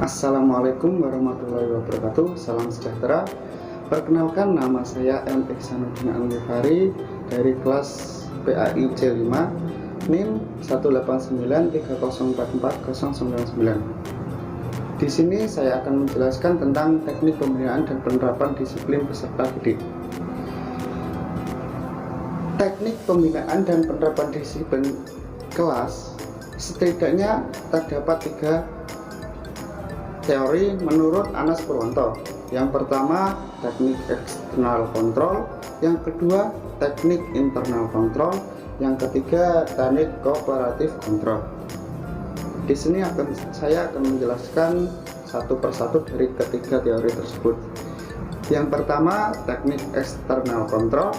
Assalamualaikum warahmatullahi wabarakatuh. Salam sejahtera. Perkenalkan, nama saya M. Iksanuddin Al-Ghifari dari kelas PAI C5 NIM 18930440099. Di sini saya akan menjelaskan tentang teknik pembinaan dan penerapan disiplin peserta didik. Teknik pembinaan dan penerapan disiplin kelas setidaknya terdapat 3 teori menurut Anas Purwanto. Yang pertama, teknik eksternal kontrol; yang kedua, teknik internal kontrol; yang ketiga, teknik kooperatif kontrol. Di sini saya akan menjelaskan satu persatu dari ketiga teori tersebut. Yang pertama, teknik eksternal kontrol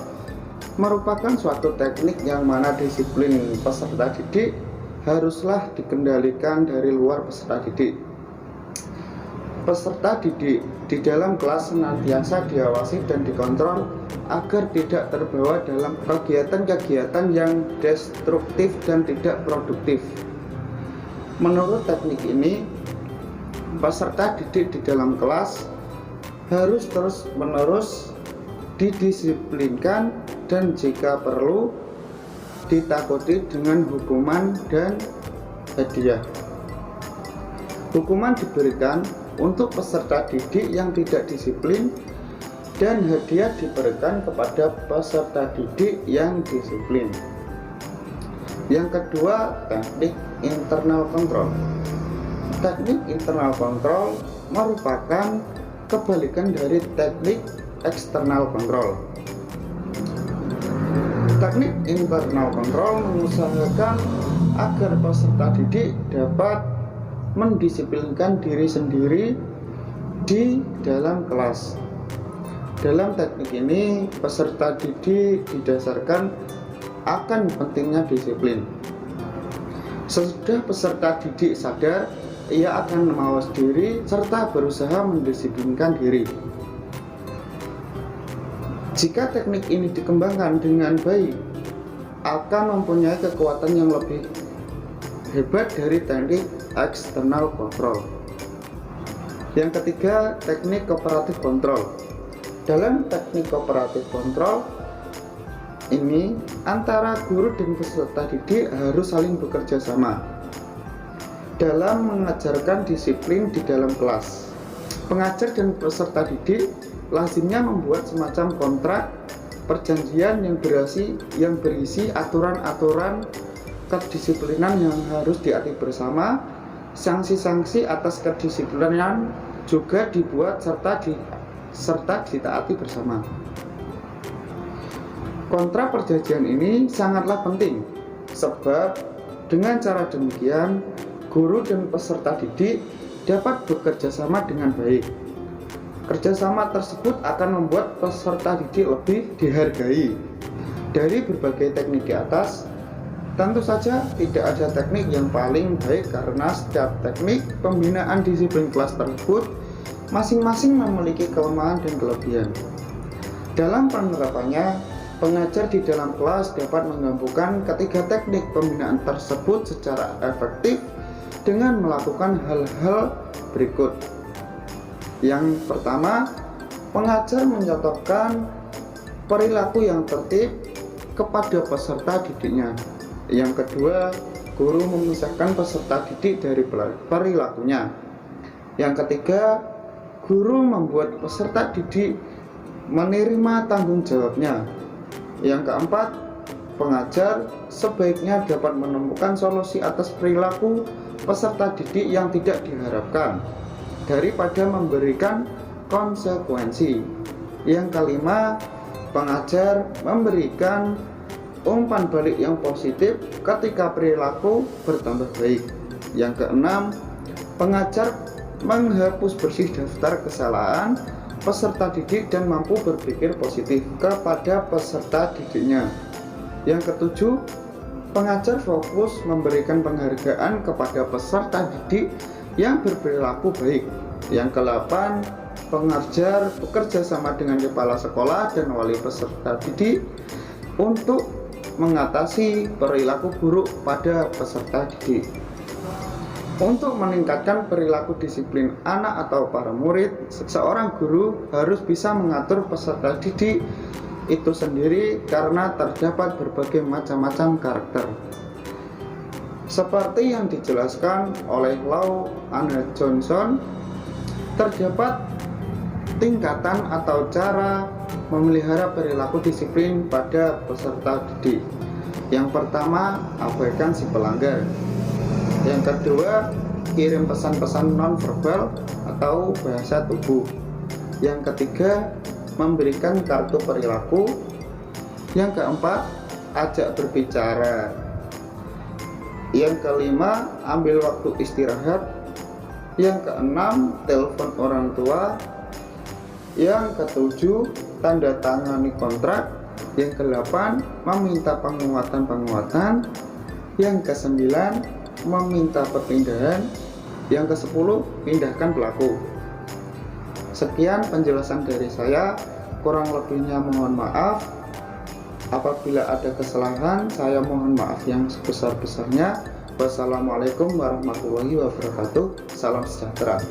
merupakan suatu teknik yang mana disiplin peserta didik haruslah dikendalikan dari luar peserta didik. Peserta didik di dalam kelas senantiasa diawasi dan dikontrol agar tidak terbawa dalam kegiatan-kegiatan yang destruktif dan tidak produktif. Menurut teknik ini, peserta didik di dalam kelas harus terus-menerus didisiplinkan dan jika perlu ditakuti dengan hukuman dan hadiah. Hukuman diberikan untuk peserta didik yang tidak disiplin dan hadiah diberikan kepada peserta didik yang disiplin. Yang kedua, teknik internal kontrol. Teknik internal kontrol merupakan kebalikan dari teknik eksternal kontrol. Teknik internal kontrol mengusahakan agar peserta didik dapat mendisiplinkan diri sendiri di dalam kelas. Dalam teknik ini, peserta didik didasarkan akan pentingnya disiplin. Sesudah peserta didik sadar, ia akan mawas diri serta berusaha mendisiplinkan diri. Jika teknik ini dikembangkan dengan baik, akan mempunyai kekuatan yang lebih hebat dari teknik eksternal kontrol. Yang ketiga, teknik kooperatif kontrol. Dalam teknik kooperatif kontrol ini, antara guru dan peserta didik harus saling bekerja sama dalam mengajarkan disiplin di dalam kelas. Pengajar dan peserta didik lazimnya membuat semacam kontrak perjanjian yang berisi aturan-aturan kedisiplinan yang harus diatur bersama. Sanksi-sanksi atas kedisiplinan juga dibuat serta ditaati bersama. Kontrak perjanjian ini sangatlah penting sebab dengan cara demikian guru dan peserta didik dapat bekerja sama dengan baik. Kerjasama tersebut akan membuat peserta didik lebih dihargai. Dari berbagai teknik di atas, tentu saja tidak ada teknik yang paling baik karena setiap teknik pembinaan disiplin kelas tersebut masing-masing memiliki kelemahan dan kelebihan. Dalam penerapannya, pengajar di dalam kelas dapat menggabungkan ketiga teknik pembinaan tersebut secara efektif dengan melakukan hal-hal berikut. Yang pertama, pengajar mencontohkan perilaku yang tertib kepada peserta didiknya. Yang kedua, guru memisahkan peserta didik dari perilakunya. Yang ketiga, guru membuat peserta didik menerima tanggung jawabnya. Yang keempat, pengajar sebaiknya dapat menemukan solusi atas perilaku peserta didik yang tidak diharapkan daripada memberikan konsekuensi. Yang kelima, pengajar memberikan umpan balik yang positif ketika perilaku bertambah baik. Yang keenam, pengajar menghapus bersih daftar kesalahan peserta didik dan mampu berpikir positif kepada peserta didiknya. Yang ketujuh, pengajar fokus memberikan penghargaan kepada peserta didik yang berperilaku baik. Yang kedelapan, pengajar bekerja sama dengan kepala sekolah dan wali peserta didik untuk mengatasi perilaku buruk pada peserta didik. Untuk meningkatkan perilaku disiplin anak atau para murid, seorang guru harus bisa mengatur peserta didik itu sendiri karena terdapat berbagai macam-macam karakter. Seperti yang dijelaskan oleh Lau Anne Johnson, terdapat tingkatan atau cara memelihara perilaku disiplin pada peserta didik. Yang pertama, abaikan si pelanggar. Yang kedua, kirim pesan-pesan nonverbal atau bahasa tubuh. Yang ketiga, memberikan kartu perilaku. Yang keempat, ajak berbicara. Yang kelima, ambil waktu istirahat. Yang keenam, telepon orang tua. Yang ketujuh, tanda tangani kontrak. Yang kedelapan, meminta penguatan. Yang kesembilan, meminta perpindahan. Yang ke-10, pindahkan pelaku. Sekian penjelasan dari saya, kurang lebihnya mohon maaf. Apabila ada kesalahan, saya mohon maaf yang sebesar-besarnya. Wassalamualaikum warahmatullahi wabarakatuh. Salam sejahtera.